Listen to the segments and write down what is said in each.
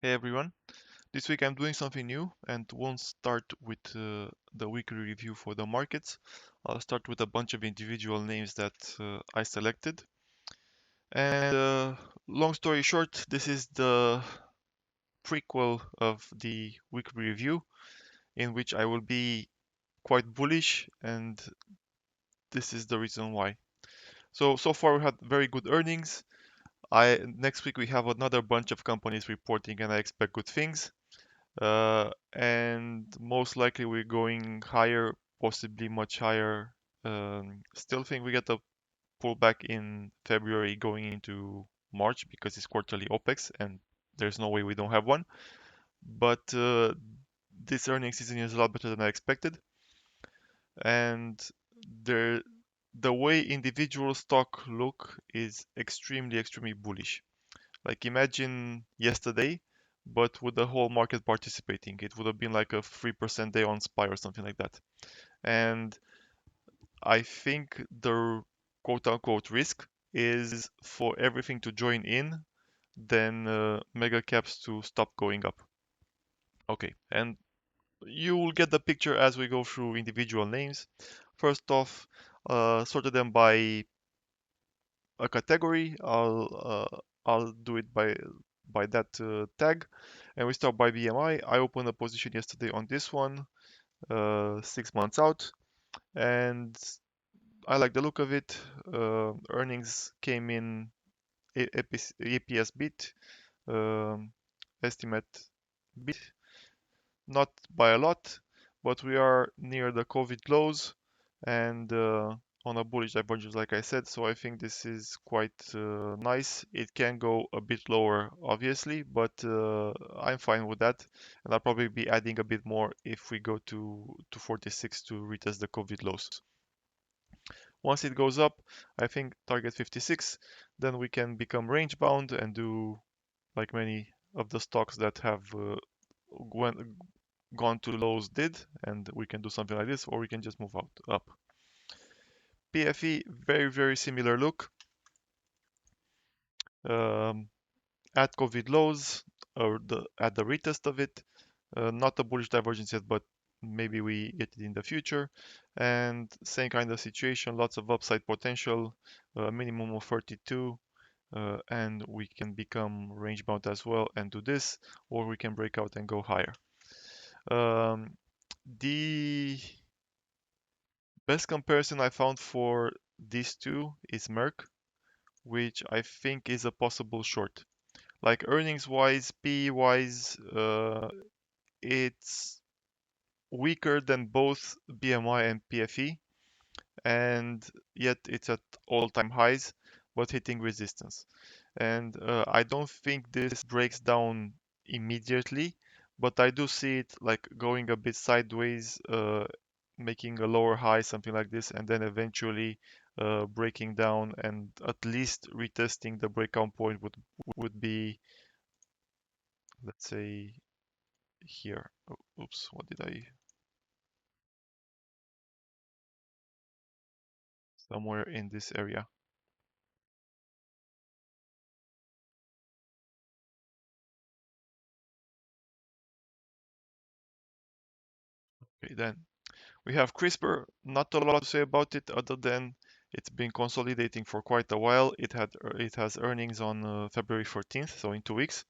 Hey everyone, this week I'm doing something new and won't start with the weekly review for the markets. I'll start with a bunch of individual names that I selected. And long story short, this is the prequel of the weekly review in which I will be quite bullish, and this is the reason why. So far we had very good earnings. Next week we have another bunch of companies reporting and I expect good things. And most likely we're going higher, possibly much higher. Still think we get a pullback in February going into March because it's quarterly OPEX and there's no way we don't have one. But this earnings season is a lot better than I expected. And there, the way individual stock look is extremely bullish. Like imagine yesterday, but with the whole market participating. It would have been like a 3% day on SPY or something like that. And I think the quote unquote risk is for everything to join in, then mega caps to stop going up. Okay, and you will get the picture as we go through individual names. First off, sorted them by a category. I'll do it by that tag, and we start by BMI. I opened a position yesterday on this one, 6 months out, and I like the look of it. Earnings came in APS beat, um, estimate beat, not by a lot, but we are near the COVID lows and on a bullish divergence, like I said. So I think this is quite nice. It can go a bit lower, obviously, but I'm fine with that. And I'll probably be adding a bit more if we go to 46 to retest the COVID lows. Once it goes up, I think target 56, then we can become range bound and do like many of the stocks that have gone to lows did, and we can do something like this, or we can just move out up. PFE, very similar look. Um, at COVID lows, or at the retest of it. Not a bullish divergence yet, but maybe we get it in the future. And same kind of situation, lots of upside potential, minimum of 32. And we can become range bound as well and do this, or we can break out and go higher. The best comparison I found for these two is Merck, which I think is a possible short. Like earnings wise, PE wise, it's weaker than both BMI and PFE, and yet it's at all-time highs, but hitting resistance. And I don't think this breaks down immediately, but I do see it like going a bit sideways, making a lower high, something like this, and then eventually breaking down and at least retesting the breakout point would be, let's say, here. Oh, oops, what did I? Somewhere in this area. Okay, then we have CRISPR. Not a lot to say about it other than it's been consolidating for quite a while. It has earnings on February 14th, so in 2 weeks,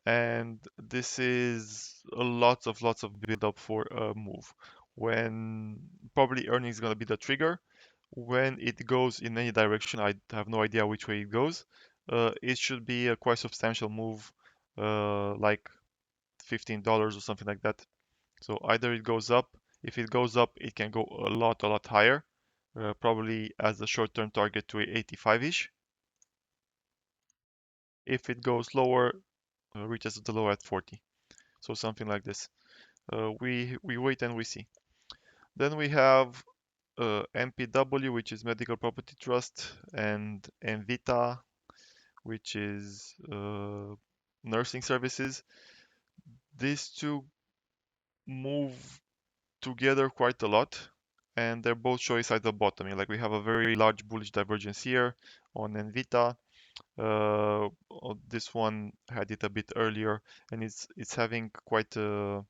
and this is lots of build up for a move. When probably earnings is gonna be the trigger. When it goes in any direction, I have no idea which way it goes. It should be a quite substantial move, like $15 or something like that. So either it goes up. If it goes up, it can go a lot higher, probably as a short-term target to 85-ish. If it goes lower, reaches the low at 40. So something like this. We wait and we see. Then we have MPW, which is Medical Property Trust, and NVTA, which is nursing services. These two move together quite a lot, and they're both showing signs of bottoming. Like we have a very large bullish divergence here on NVTA, This one had it a bit earlier, and it's having quite a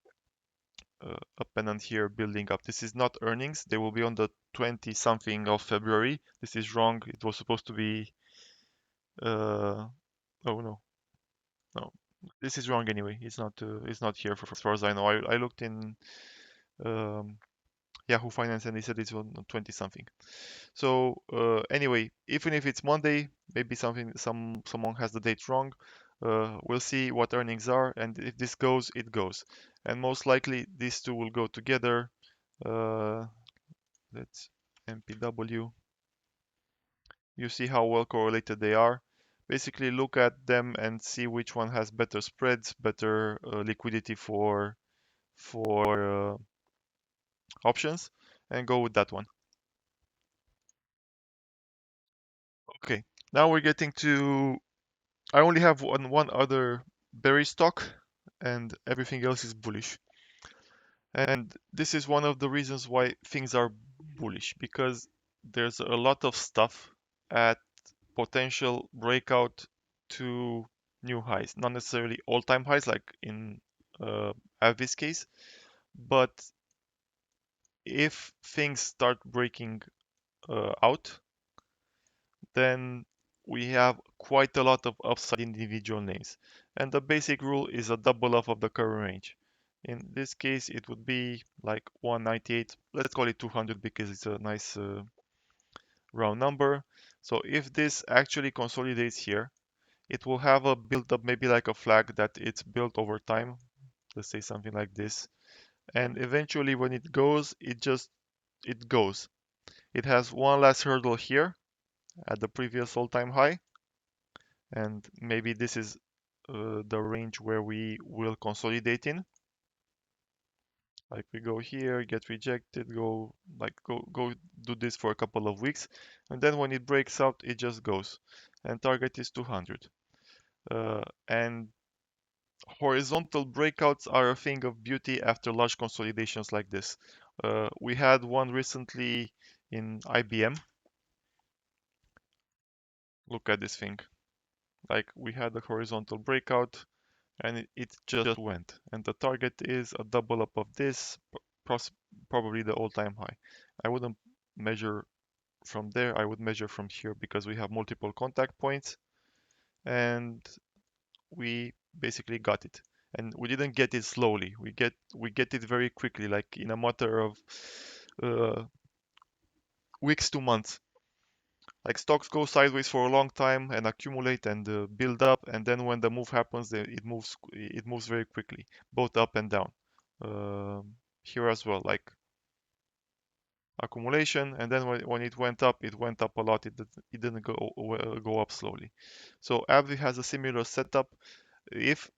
pennant here building up. This is not earnings. They will be on the 20 something of February. This is wrong. It was supposed to be. Oh no, no. This is wrong anyway. It's not. It's not here for, as far as I know. I looked in um, Yahoo Finance and they said it's on 20 something. So anyway, even if it's Monday, maybe someone has the date wrong. We'll see what earnings are, and if this goes, it goes. And most likely these two will go together. Let's MPW. You see how well correlated they are. Basically, look at them and see which one has better spreads, better liquidity for options, and go with that one. Okay, now we're getting to. I only have one other bearish stock, and everything else is bullish. And this is one of the reasons why things are bullish, because there's a lot of stuff at potential breakout to new highs. Not necessarily all-time highs like in ABBV's case, but if things start breaking out, then we have quite a lot of upside in individual names. And the basic rule is a double up of the current range. In this case, it would be like 198. Let's call it 200 because it's a nice round number. So if this actually consolidates here, it will have a build up, maybe like a flag that it's built over time. Let's say something like this. And eventually when it goes, it goes. It has one last hurdle here at the previous all-time high. And maybe this is the range where we will consolidate in. Like we go here, get rejected, go do this for a couple of weeks, and then when it breaks out, it just goes. And target is 200. And horizontal breakouts are a thing of beauty after large consolidations like this. We had one recently in IBM. Look at this thing. Like we had a horizontal breakout, and it just went. And the target is a double up of this, probably the all-time high. I wouldn't measure from there, I would measure from here because we have multiple contact points and we basically got it. And we didn't get it slowly. We get it very quickly, like in a matter of weeks to months. Like stocks go sideways for a long time and accumulate and build up, and then when the move happens, it moves very quickly, both up and down. Here as well, like accumulation, and then when it went up a lot. It didn't go up slowly. So ABBV has a similar setup. If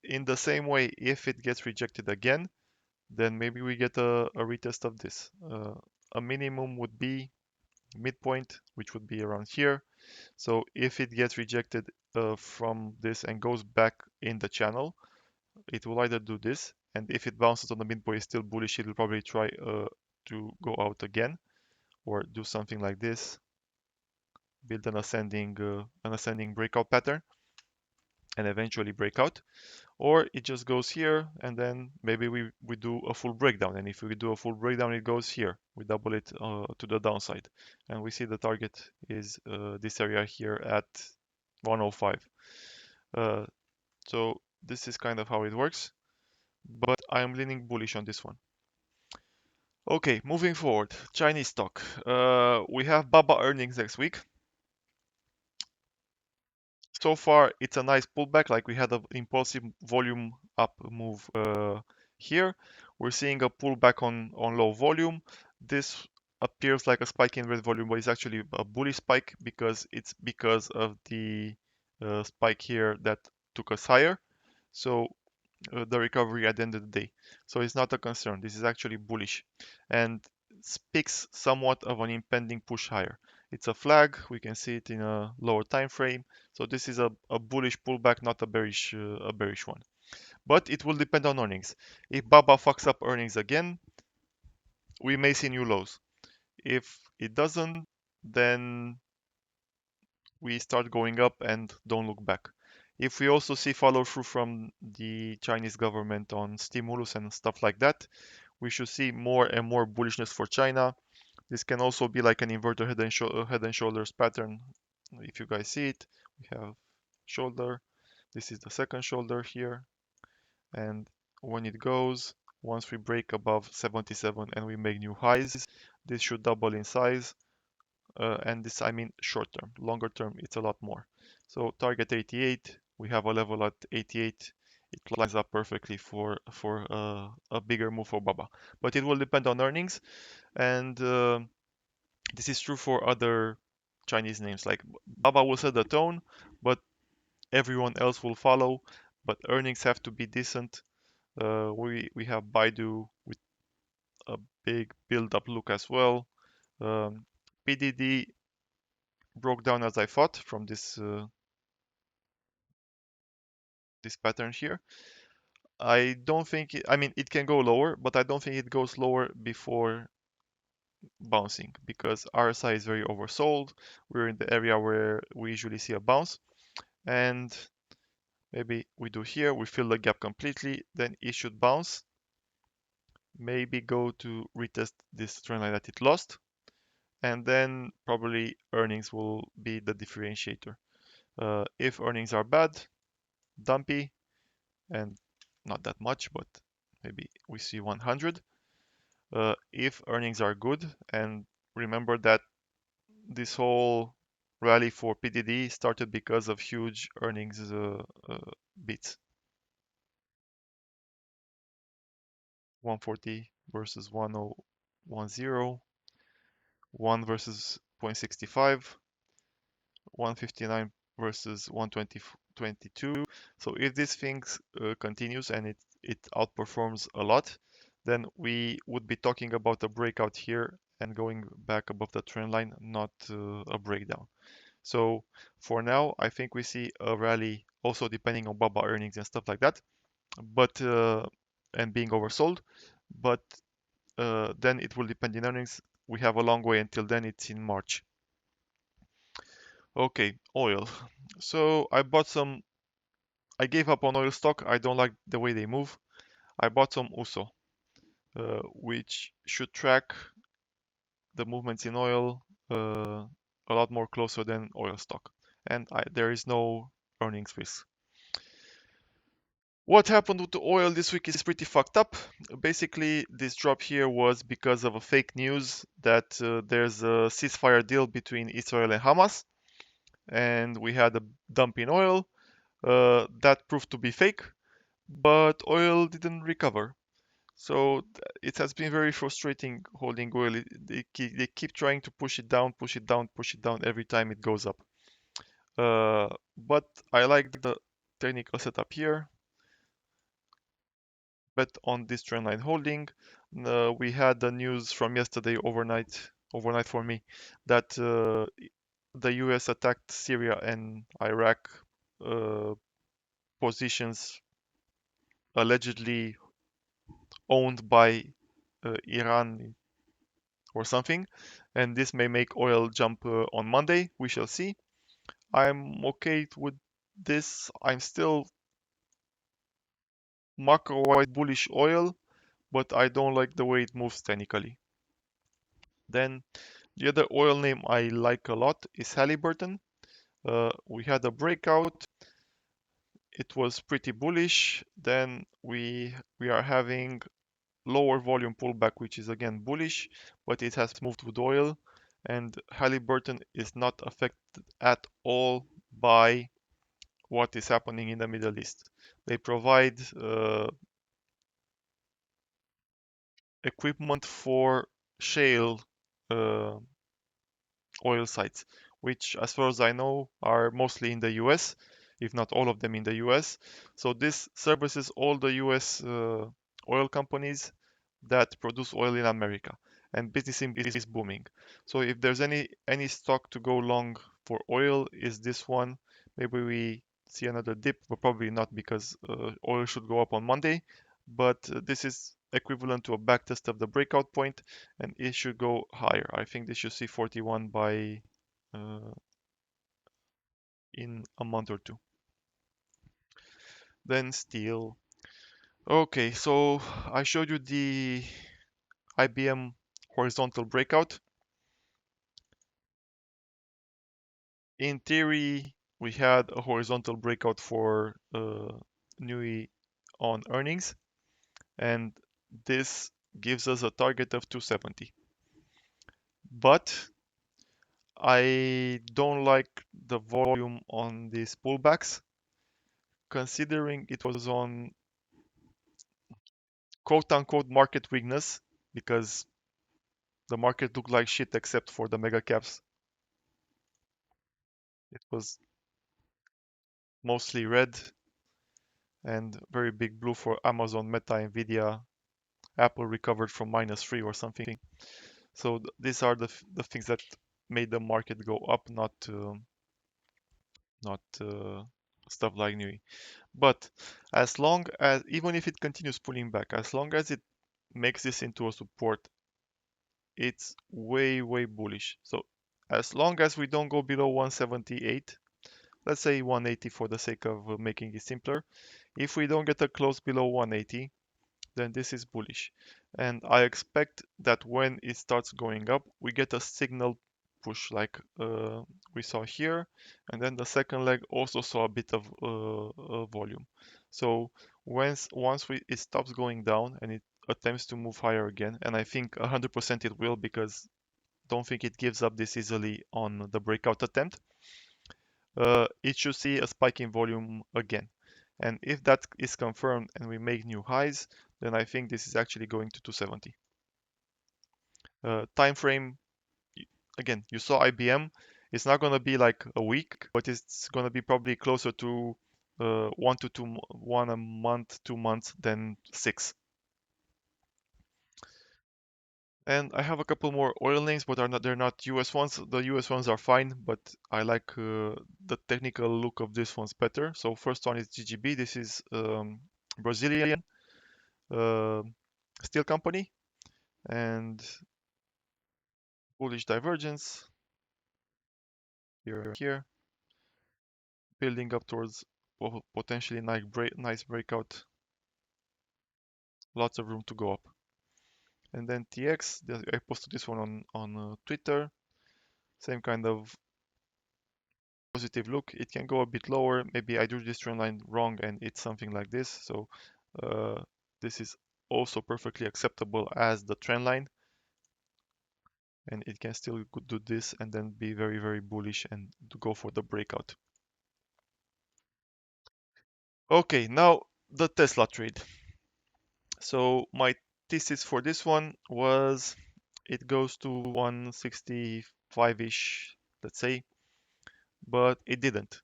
in the same way, if it gets rejected again, then maybe we get a retest of this. A minimum would be midpoint, which would be around here. So if it gets rejected from this and goes back in the channel, it will either do this, and if it bounces on the midpoint is still bullish, it will probably try to go out again, or do something like this, build an ascending breakout pattern, and eventually break out. Or it just goes here, and then maybe we do a full breakdown. And if we do a full breakdown, it goes here. We double it to the downside. And we see the target is this area here at 105. So this is kind of how it works. But I am leaning bullish on this one. Okay, moving forward. Chinese stock. We have BABA earnings next week. So far, it's a nice pullback. Like we had an impulsive volume up move here. We're seeing a pullback on low volume. This appears like a spike in red volume, but it's actually a bullish spike because it's because of the spike here that took us higher. So the recovery at the end of the day. So it's not a concern. This is actually bullish and speaks somewhat of an impending push higher. It's a flag. We can see it in a lower time frame. So this is a bullish pullback, not a bearish one. But it will depend on earnings. If BABA fucks up earnings again, we may see new lows. If it doesn't, then we start going up and don't look back. If we also see follow through from the Chinese government on stimulus and stuff like that, we should see more and more bullishness for China. This can also be like an inverted head and shoulders pattern. If you guys see it, we have shoulder. This is the second shoulder here. And when it goes, once we break above 77 and we make new highs, this should double in size. And this, I mean, short term. Longer term, it's a lot more. So target 88, we have a level at 88. It lines up perfectly for a bigger move for BABA. But it will depend on earnings. And this is true for other Chinese names. Like BABA will set the tone, but everyone else will follow. But earnings have to be decent. We have BIDU with a big build-up look as well. PDD broke down as I thought from this this pattern here. I don't think I mean it can go lower, but I don't think it goes lower before bouncing because RSI is very oversold. We're in the area where we usually see a bounce, and maybe we do here, we fill the gap completely, then it should bounce, maybe go to retest this trend line that it lost, and then probably earnings will be the differentiator. If earnings are bad, dumpy, and not that much, but maybe we see 100. If earnings are good, and remember that this whole rally for PDD started because of huge earnings beats. 140 versus 1010, 1 versus 0.65, 159 versus 122. So if this thing continues and it outperforms a lot, then we would be talking about a breakout here and going back above the trend line, not a breakdown. So for now, I think we see a rally also depending on BABA earnings and stuff like that, but and being oversold, but then it will depend in earnings. We have a long way until then. It's in March. Okay, oil. So I bought some. I gave up on oil stock. I don't like the way they move. I bought some USO, which should track the movements in oil a lot more closer than oil stock. And there is no earnings risk. What happened with the oil this week is pretty fucked up. Basically, this drop here was because of a fake news that there's a ceasefire deal between Israel and Hamas, and we had a dump in oil. That proved to be fake, but oil didn't recover. So it has been very frustrating holding oil. They keep trying to push it down, push it down, push it down every time it goes up. But I like the technical setup here. Bet on this trendline holding. We had the news from yesterday overnight for me, that the US attacked Syria and Iraq positions allegedly owned by Iran or something, and this may make oil jump on Monday. We shall see. I'm okay with this. I'm still macro-wise bullish oil, but I don't like the way it moves technically. Then the other oil name I like a lot is Halliburton. We had a breakout. It was pretty bullish. Then we are having lower volume pullback, which is again bullish, but it has moved with oil, and Halliburton is not affected at all by what is happening in the Middle East. They provide equipment for shale uh, oil sites, which, as far as I know, are mostly in the US, if not all of them in the US. So this services all the US oil companies that produce oil in America, and business is booming. So if there's any stock to go long for oil, is this one. Maybe we see another dip, but probably not, because oil should go up on Monday. But this is equivalent to a backtest of the breakout point, and it should go higher. I think this should see 41 by in a month or two. Then steel. Okay, so I showed you the IBM horizontal breakout. In theory, we had a horizontal breakout for NUI on earnings, and this gives us a target of 270. But I don't like the volume on these pullbacks, considering it was on quote-unquote market weakness, because the market looked like shit except for the mega caps. It was mostly red and very big blue for Amazon, Meta, NVIDIA. Apple recovered from -3 or something. So these are the things that made the market go up, not stuff like NUI. But as long as, even if it continues pulling back, as long as it makes this into a support, it's way bullish. So as long as we don't go below 178, let's say 180 for the sake of making it simpler. If we don't get a close below 180, then this is bullish. And I expect that when it starts going up, we get a signal push like we saw here. And then the second leg also saw a bit of volume. So once it stops going down and it attempts to move higher again, and I think 100% it will, because don't think it gives up this easily on the breakout attempt, it should see a spike in volume again. And if that is confirmed and we make new highs, then I think this is actually going to 270. Time frame, again, you saw IBM. It's not going to be like a week, but it's going to be probably closer to 1 a month, 2 months than 6. And I have a couple more oil names, but they're not US ones. The US ones are fine, but I like the technical look of this one's better. So first one is GGB. This is Brazilian uh, steel company, and bullish divergence here, building up towards potentially nice breakout. Lots of room to go up. And then TX, I posted this one on Twitter. Same kind of positive look. It can go a bit lower. Maybe I drew this trend line wrong and it's something like this. So this is also perfectly acceptable as the trend line. And it can still do this and then be very bullish and to go for the breakout. Okay, now the Tesla trade. So my thesis for this one was it goes to 165-ish, let's say, but it didn't.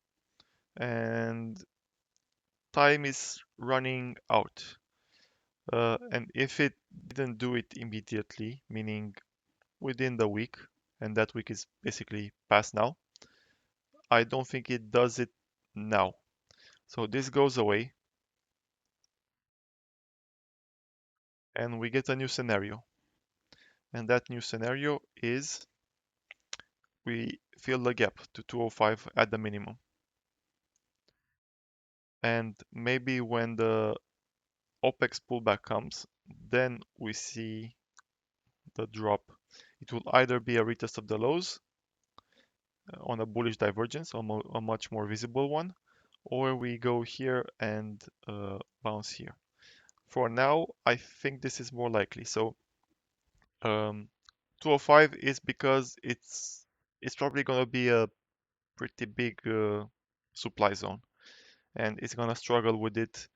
And time is running out. And if it didn't do it immediately, meaning within the week, and that week is basically past now, I don't think it does it now. So this goes away, and we get a new scenario. And that new scenario is we fill the gap to 205 at the minimum. And maybe when the OPEX pullback comes, then we see the drop. It will either be a retest of the lows on a bullish divergence, a much more visible one, or we go here and bounce here. For now, I think this is more likely. So 205 is because it's probably going to be a pretty big supply zone, and it's going to struggle with it.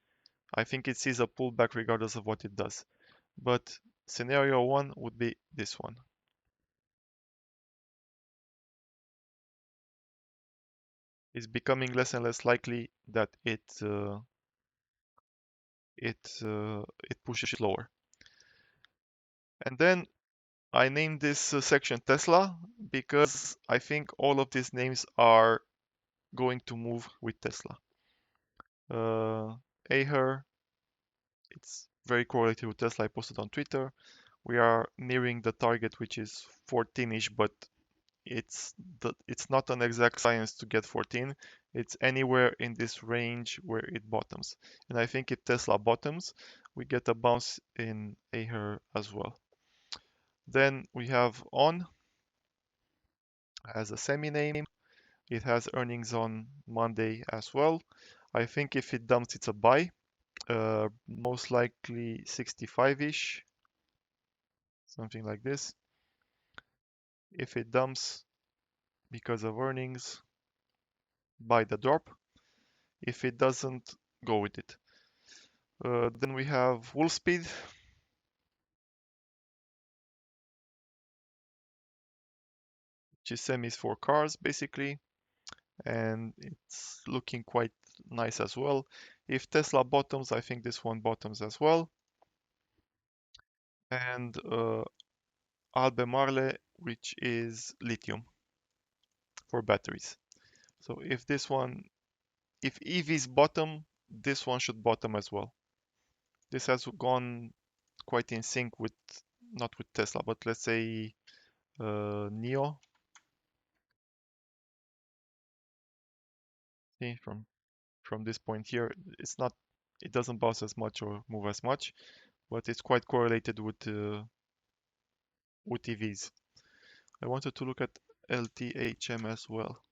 I think it sees a pullback regardless of what it does. But scenario one would be this one. It's becoming less and less likely that it pushes lower. And then I named this section Tesla because I think all of these names are going to move with Tesla. AEHR, it's very correlated with Tesla. I posted on Twitter. We are nearing the target, which is 14-ish, but it's not an exact science to get 14. It's anywhere in this range where it bottoms. And I think if Tesla bottoms, we get a bounce in AEHR as well. Then we have ON as a semi-name. It has earnings on Monday as well. I think if it dumps, it's a buy. Most likely 65-ish, something like this. If it dumps because of earnings, buy the drop. If it doesn't, go with it. Then we have Wolfspeed, which is semis for cars basically, and it's looking quite nice as well. If Tesla bottoms, I think this one bottoms as well. And Albemarle, which is lithium for batteries. So if EVs bottom, this one should bottom as well. This has gone quite in sync with, not with Tesla, but let's say NIO. See, from this point here, it doesn't bounce as much or move as much, but it's quite correlated with EVs. I wanted to look at LTHM as well.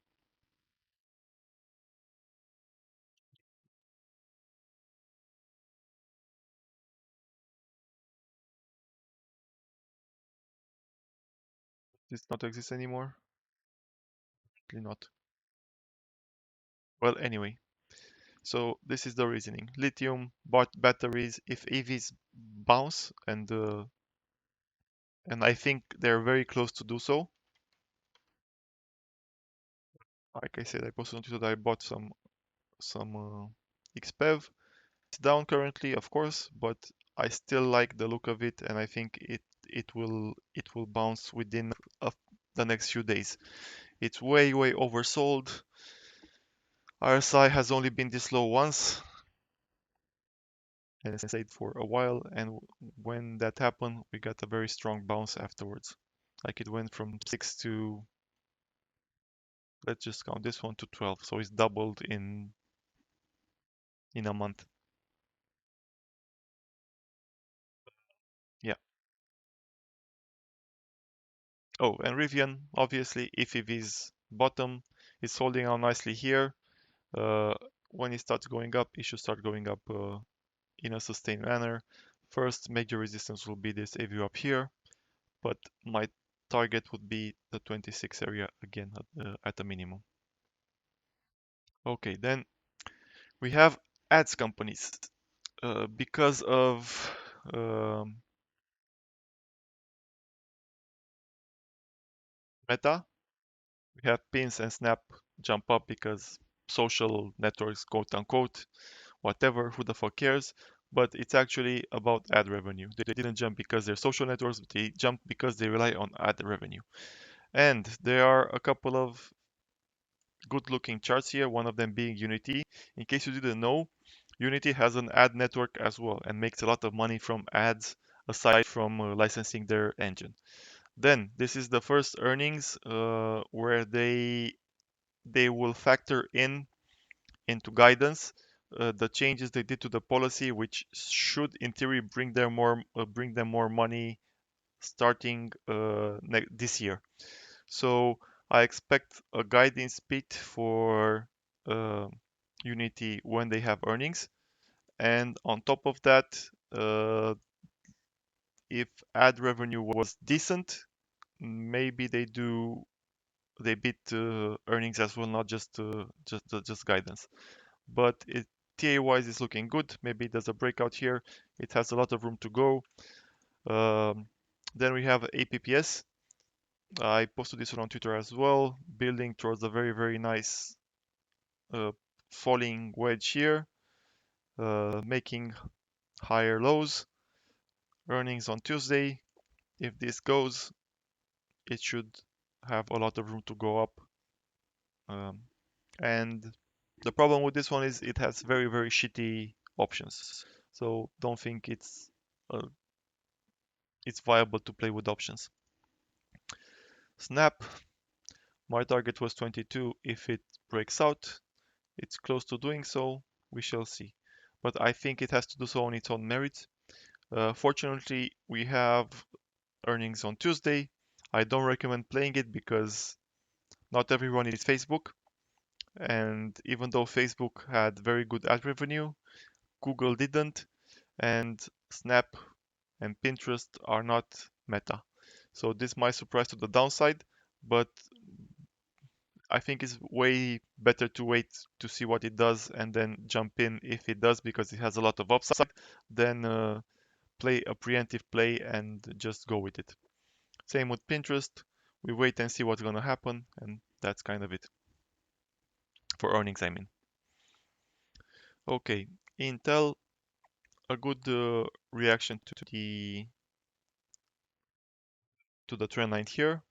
Does it not exist anymore? Probably not. Well, anyway, so this is the reasoning. Lithium batteries, if EVs bounce, and I think they're very close to do so. Like I said, I posted on Twitter that I bought some EXPE. It's down currently, of course, but I still like the look of it, and I think it will bounce within the next few days. It's way oversold. RSI has only been this low once and stayed for a while, and when that happened, we got a very strong bounce afterwards. Like it went from 6 to, let's just count this one, to 12, so it's doubled in a month. Yeah. Oh, and RIVN, obviously, if EV's bottom, it's holding out nicely here. When it starts going up, it should start going up in a sustained manner. First major resistance will be this AV up here, but my target would be the 26 area again at a minimum. Okay, then we have ads companies. Because of Meta, we have Pins and Snap jump up because social networks, quote unquote, whatever, who the fuck cares? But it's actually about ad revenue. They didn't jump because they're social networks, but they jumped because they rely on ad revenue. And there are a couple of good looking charts here, one of them being Unity. In case you didn't know, Unity has an ad network as well and makes a lot of money from ads aside from licensing their engine. Then this is the first earnings where they will factor into guidance the changes they did to the policy, which should in theory bring them more money starting this year. So I expect a guidance beat for uh, Unity when they have earnings, and on top of that, uh, if ad revenue was decent, maybe they beat earnings as well, not just guidance. But TA wise is looking good. Maybe there's a breakout here. It has a lot of room to go. Then we have APPS. I posted this one on Twitter as well, building towards a very nice uh, falling wedge here, making higher lows. Earnings on Tuesday. If this goes, it should have a lot of room to go up. And the problem with this one is it has very shitty options. So don't think it's viable to play with options. Snap, my target was 22 if it breaks out. it's close to doing so. We shall see. But I think it has to do so on its own merits. Fortunately, we have earnings on Tuesday. I don't recommend playing it because not everyone is Facebook. And even though Facebook had very good ad revenue, Google didn't, and Snap and Pinterest are not Meta. So this might surprise to the downside, but I think it's way better to wait to see what it does and then jump in if it does because it has a lot of upside than play a preemptive play and just go with it. Same with Pinterest. We wait and see what's going to happen, and that's kind of it. For earnings, I mean. Okay, Intel, a good reaction to the trend line here.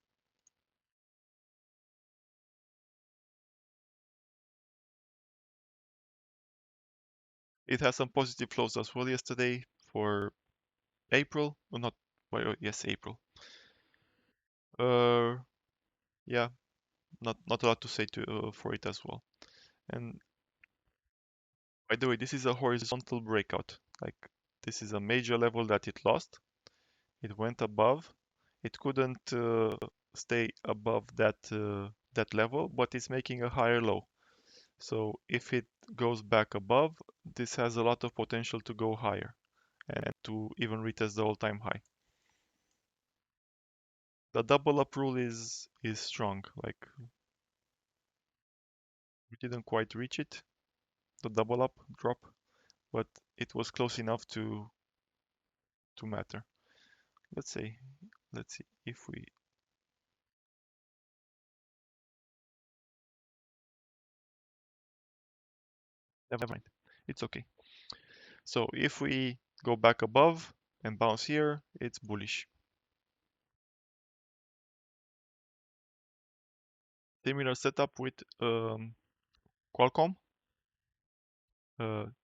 It has some positive flows as well yesterday for April. Well, not, well, yes, April. Uh, yeah, not a lot to say for it as well. And by the way, this is a horizontal breakout. Like this is a major level that it lost. It went above. It couldn't stay above that level, but it's making a higher low. So if it goes back above, this has a lot of potential to go higher and to even retest the all-time high. The double up rule is strong. Like we didn't quite reach it, the double up drop, but it was close enough to matter. Let's see. Let's see if we never mind. It's okay. So if we go back above and bounce here, it's bullish. Similar setup with Qualcomm.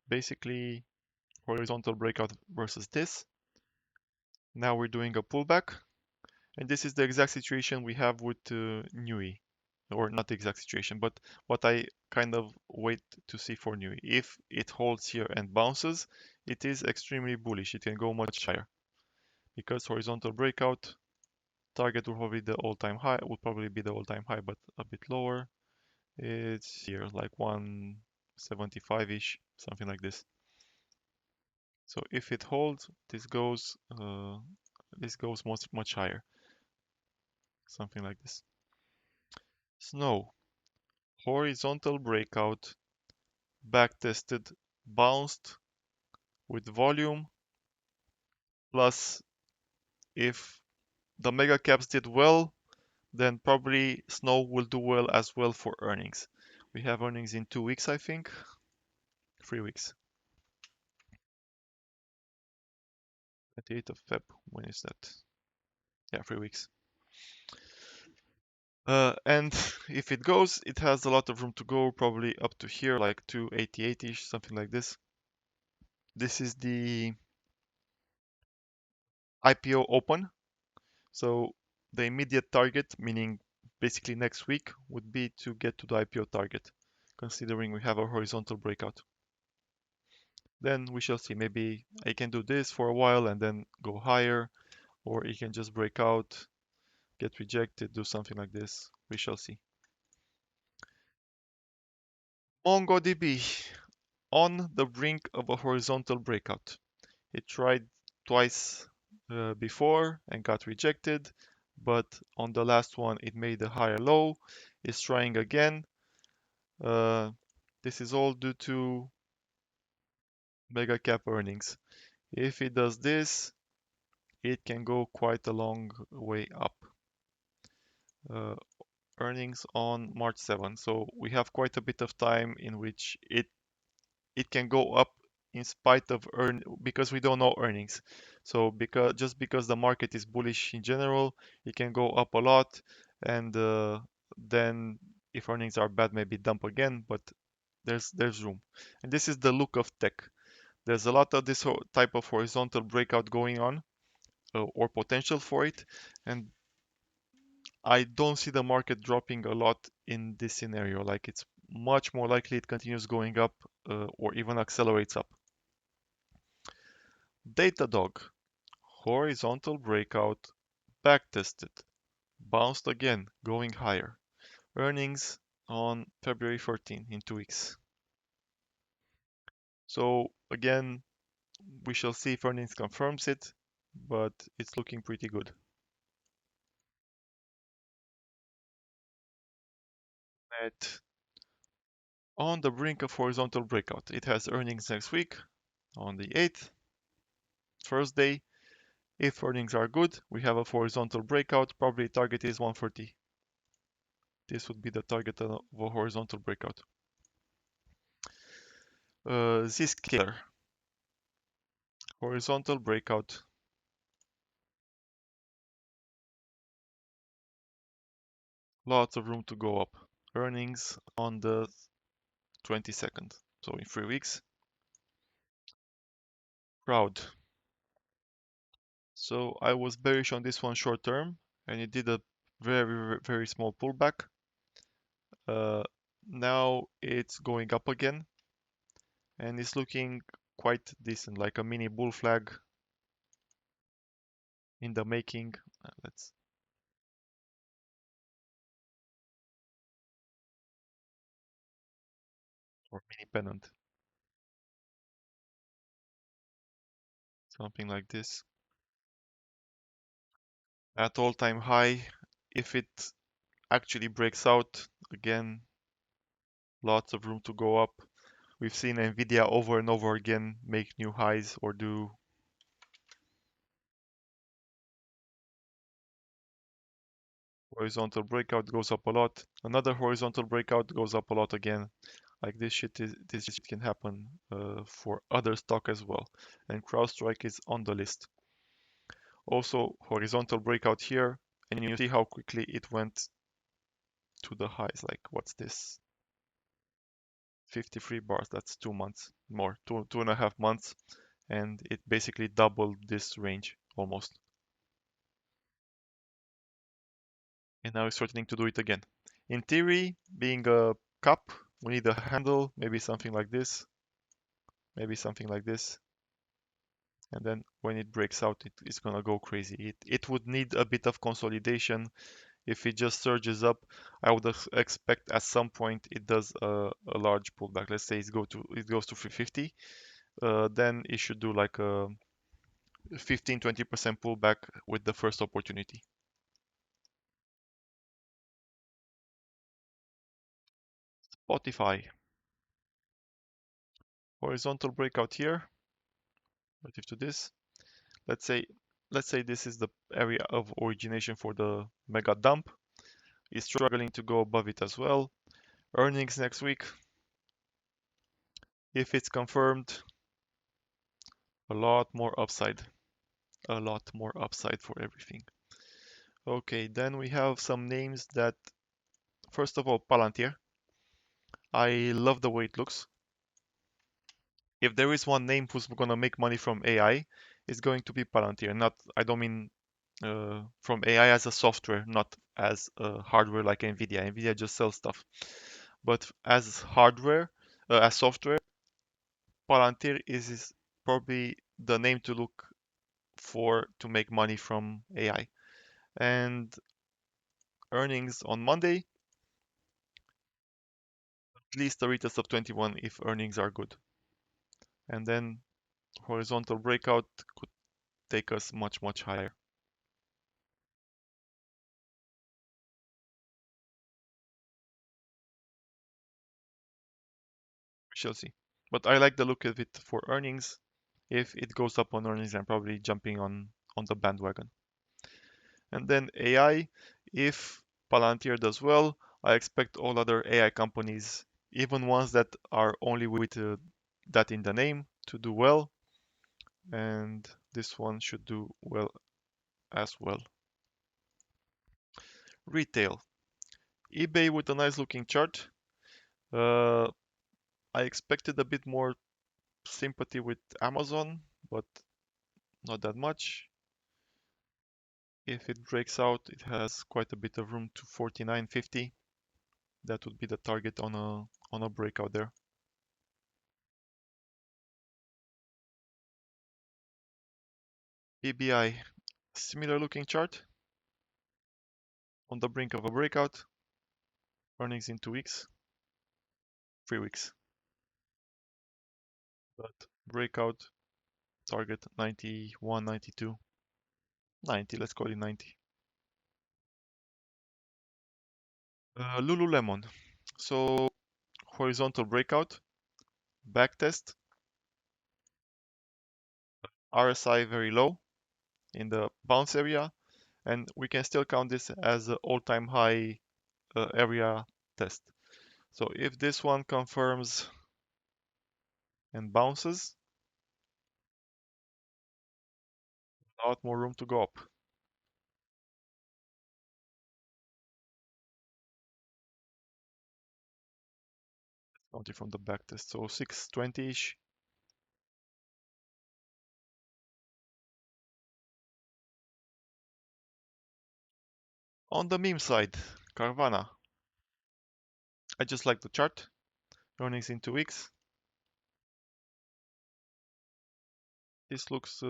Basically horizontal breakout versus this. Now we're doing a pullback, and this is the exact situation we have with NUI, or not the exact situation, but what I kind of wait to see for NUI. If it holds here and bounces, it is extremely bullish. It can go much higher because horizontal breakout target will probably the all-time high, would probably be the all-time high, but a bit lower. It's here, like 175-ish, something like this. So if it holds, this goes much higher, something like this. Snow, horizontal breakout, back tested, bounced with volume. Plus, if the mega caps did well, then probably Snow will do well as well for earnings. We have earnings in 2 weeks, I think. 3 weeks. 28th of Feb. When is that? Yeah, 3 weeks. And if it goes, it has a lot of room to go, probably up to here, like 288-ish, something like this. This is the IPO open. So the immediate target, meaning basically next week, would be to get to the IPO target, considering we have a horizontal breakout. Then we shall see. Maybe I can do this for a while and then go higher, or it can just break out, get rejected, do something like this. We shall see. MongoDB on the brink of a horizontal breakout. It tried twice before and got rejected, but on the last one it made a higher low. It's trying again. This is all due to mega cap earnings. If it does this, it can go quite a long way up. Uh, Earnings on March 7. So we have quite a bit of time in which it can go up in spite of because we don't know earnings. So because the market is bullish in general, it can go up a lot, and then if earnings are bad, maybe dump again. But there's room, and this is the look of tech. There's a lot of this type of horizontal breakout going on, or potential for it, and I don't see the market dropping a lot in this scenario. Like much more likely it continues going up or even accelerates up. Datadog, horizontal breakout, backtested, bounced again, going higher. Earnings on February 14 in 2 weeks. So again, we shall see if earnings confirms it, but it's looking pretty good. At on the brink of horizontal breakout. It has earnings next week on the 8th, Thursday. If earnings are good, we have a horizontal breakout. Probably target is 140. This would be the target of a horizontal breakout. Zscaler, horizontal breakout. Lots of room to go up. Earnings on the 22nd, so in 3 weeks. Crowd. So I was bearish on this one short term, and it did a very small pullback. Now it's going up again, and it's looking quite decent, like a mini bull flag in the making. Let's or mini pennant, something like this. At all-time high, if it actually breaks out again, lots of room to go up. We've seen NVIDIA over and over again make new highs or do horizontal breakout, goes up a lot. Another horizontal breakout goes up a lot again. Like this shit can happen for other stock as well. And CrowdStrike is on the list. Also horizontal breakout here, and you see how quickly it went to the highs. Like what's this? 53 bars. That's 2 months more, 2.5 months, and it basically doubled this range almost. And now it's threatening to do it again. In theory, being a cup, we need a handle, maybe something like this, maybe something like this. And then when it breaks out, it's gonna go crazy. It would need a bit of consolidation. If it just surges up, I would expect at some point it does a large pullback. Let's say it goes to 350. Then it should do like a 15-20% pullback with the first opportunity. Spotify, horizontal breakout here relative to this. Let's say this is the area of origination for the mega dump. It's struggling to go above it as well. Earnings next week. If it's confirmed, a lot more upside. A lot more upside for everything. Okay, then we have some names that, first of all, Palantir. I love the way it looks. If there is one name who's gonna make money from AI, it's going to be Palantir. Not, I don't mean from AI as a software, not as hardware like NVIDIA. NVIDIA just sells stuff. But as hardware, as software, Palantir is probably the name to look for to make money from AI. And earnings on Monday, at least a retest of 21 if earnings are good. And then horizontal breakout could take us much higher. We shall see. But I like the look of it for earnings. If it goes up on earnings, I'm probably jumping on the bandwagon. And then AI, if Palantir does well, I expect all other AI companies, even ones that are only with that in the name, to do well. And this one should do well as well. Retail. eBay with a nice looking chart. I expected a bit more sympathy with Amazon, but not that much. If it breaks out, it has quite a bit of room to 49.50. That would be the target on on a breakout there. EBI, similar looking chart on the brink of a breakout. Earnings in 2 weeks, 3 weeks. But breakout target 91, 92, 90, let's call it 90. Lululemon. So horizontal breakout, back test, RSI very low in the bounce area, and we can still count this as an all-time high area test. So if this one confirms and bounces, a lot more room to go up. Count it from the back test, so 620-ish. On the meme side, Carvana. I just like the chart. Earnings in 2 weeks. This looks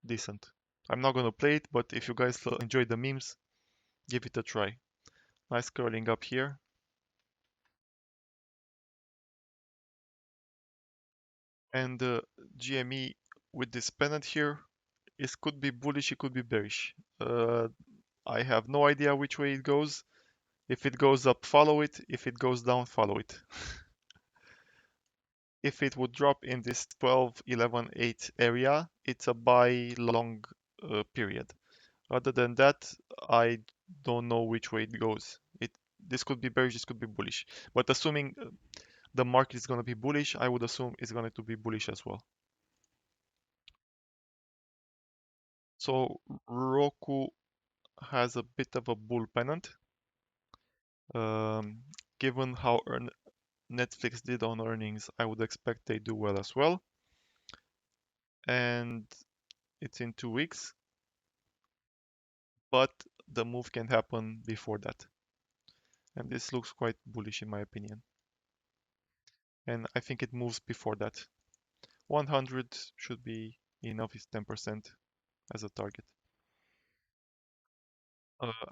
decent. I'm not gonna play it, but if you guys enjoy the memes, give it a try. Nice curling up here. And GME with this pennant here, it could be bullish, it could be bearish. I have no idea which way it goes. If it goes up, follow it. If it goes down, follow it. If it would drop in this 12, 11, 8 area, it's a buy long period. Other than that, I don't know which way it goes. This could be bearish, this could be bullish. But assuming the market is going to be bullish, I would assume it's going to be bullish as well. So ROKU has a bit of a bull pennant. Given how Netflix did on earnings, I would expect they do well as well. And it's in 2 weeks, but the move can happen before that. And this looks quite bullish in my opinion. And I think it moves before that. 100 should be enough, is 10% as a target.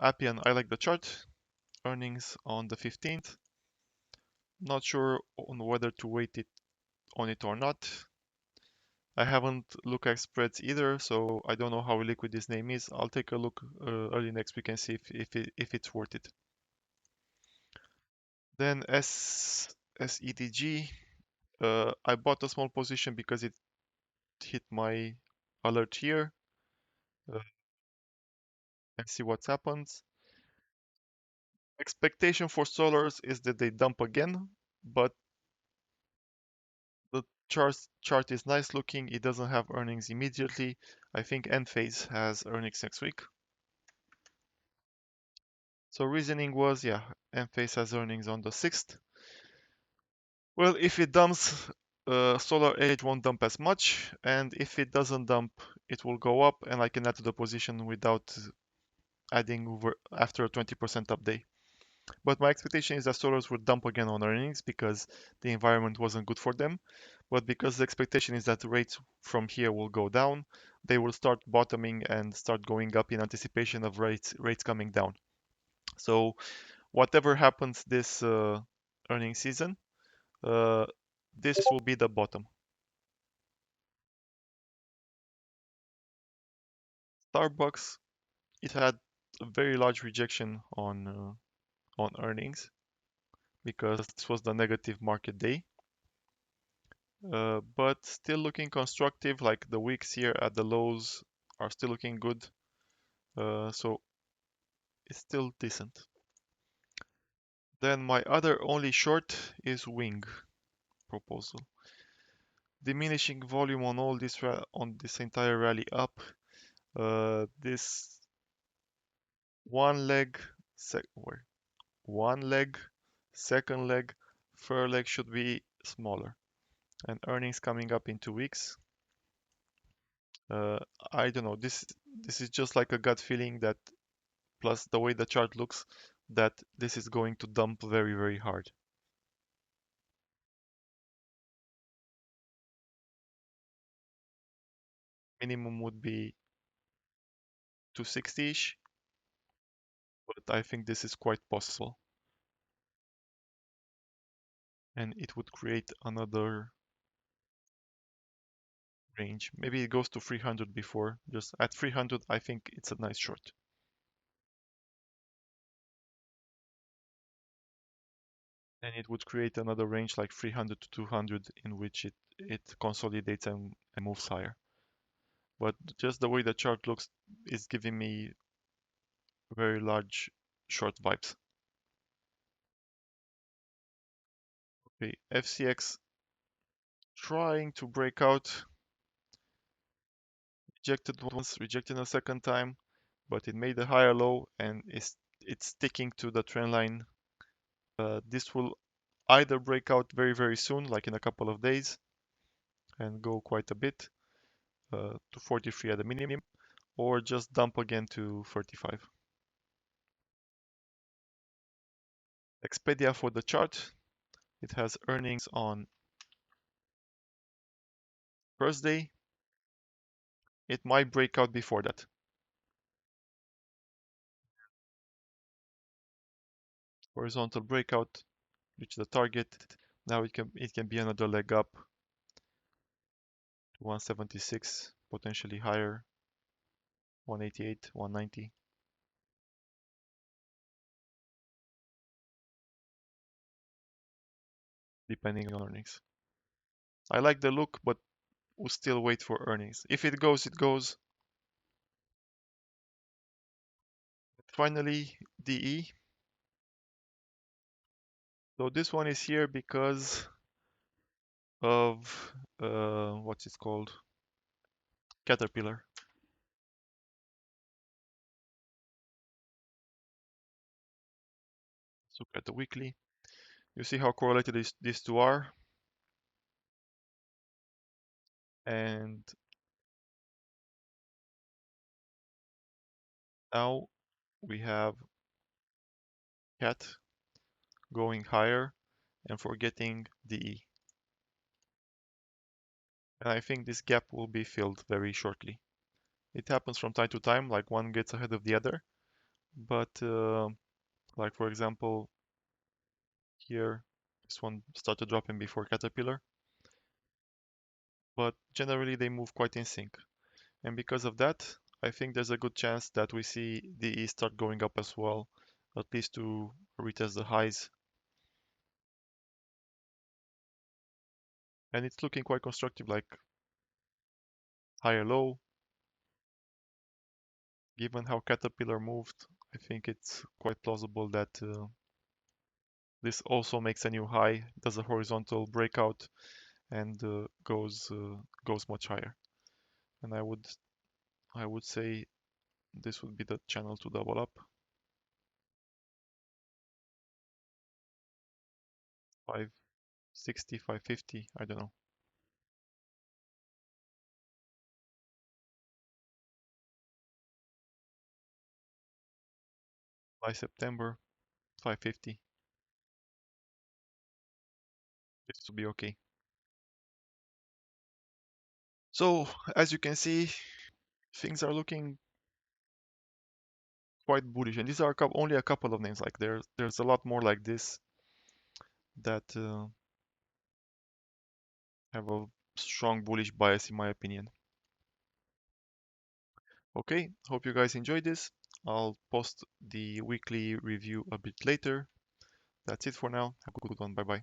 APPN, I like the chart. Earnings on the 15th. Not sure on whether to wait it on it or not. I haven't looked at spreads either, so I don't know how liquid this name is. I'll take a look early next week and see if it's worth it. Then SEDG, I bought a small position because it hit my alert here. And see what happens. Expectation for solars is that they dump again, but the chart is nice looking. It doesn't have earnings immediately. I think Enphase has earnings next week. So reasoning was, yeah, Enphase has earnings on the 6th. Well, if it dumps, Solar Edge won't dump as much, and if it doesn't dump, it will go up, and I can add to the position without adding over after a 20% update. But my expectation is that solars would dump again on earnings because the environment wasn't good for them. But because the expectation is that rates from here will go down, they will start bottoming and start going up in anticipation of rates coming down. So whatever happens this earnings season, this will be the bottom. Starbucks, it had a very large rejection on earnings because this was the negative market day. But still looking constructive, like the wicks here at the lows are still looking good. So it's still decent. Then my other only short is Wing proposal. Diminishing volume on all this on this entire rally up. This one leg, one leg, second leg, third leg should be smaller. And earnings coming up in 2 weeks. I don't know. This is just like a gut feeling that, plus the way the chart looks, that this is going to dump very, very hard. Minimum would be 260-ish, but I think this is quite possible. And it would create another range. Maybe it goes to 300 before. Just at 300, I think it's a nice short. And it would create another range like 300 to 200 in which it consolidates and moves higher. But just the way the chart looks is giving me very large short vibes. Okay, FCX trying to break out, rejected once, rejected a second time, but it made a higher low and it's sticking to the trend line. This will either break out very, very soon, like in a couple of days, and go quite a bit to 43 at the minimum, or just dump again to 35. Expedia for the chart. It has earnings on Thursday. It might break out before that. Horizontal breakout, reach the target. Now it can be another leg up to 176, potentially higher, 188, 190. Depending on earnings. I like the look, but we'll still wait for earnings. If it goes, it goes. Finally, DE. So this one is here because of what's it called? Caterpillar. Let's look at the weekly. You see how correlated these two are. And now we have CAT going higher and forgetting DE. And I think this gap will be filled very shortly. It happens from time to time, like one gets ahead of the other. But like for example, here, this one started dropping before Caterpillar. But generally they move quite in sync. And because of that, I think there's a good chance that we see DE start going up as well, at least to retest the highs. And it's looking quite constructive, like higher low. Given how Caterpillar moved, I think it's quite plausible that this also makes a new high, does a horizontal breakout, and goes much higher. And I would say this would be the channel to double up. 560, 550, I don't know. By September, 550. This will be okay. So as you can see, things are looking quite bullish, and these are only a couple of names. Like there's a lot more like this that have a strong bullish bias in my opinion. Okay, hope you guys enjoyed this. I'll post the weekly review a bit later. That's it for now. Have a good one. Bye bye.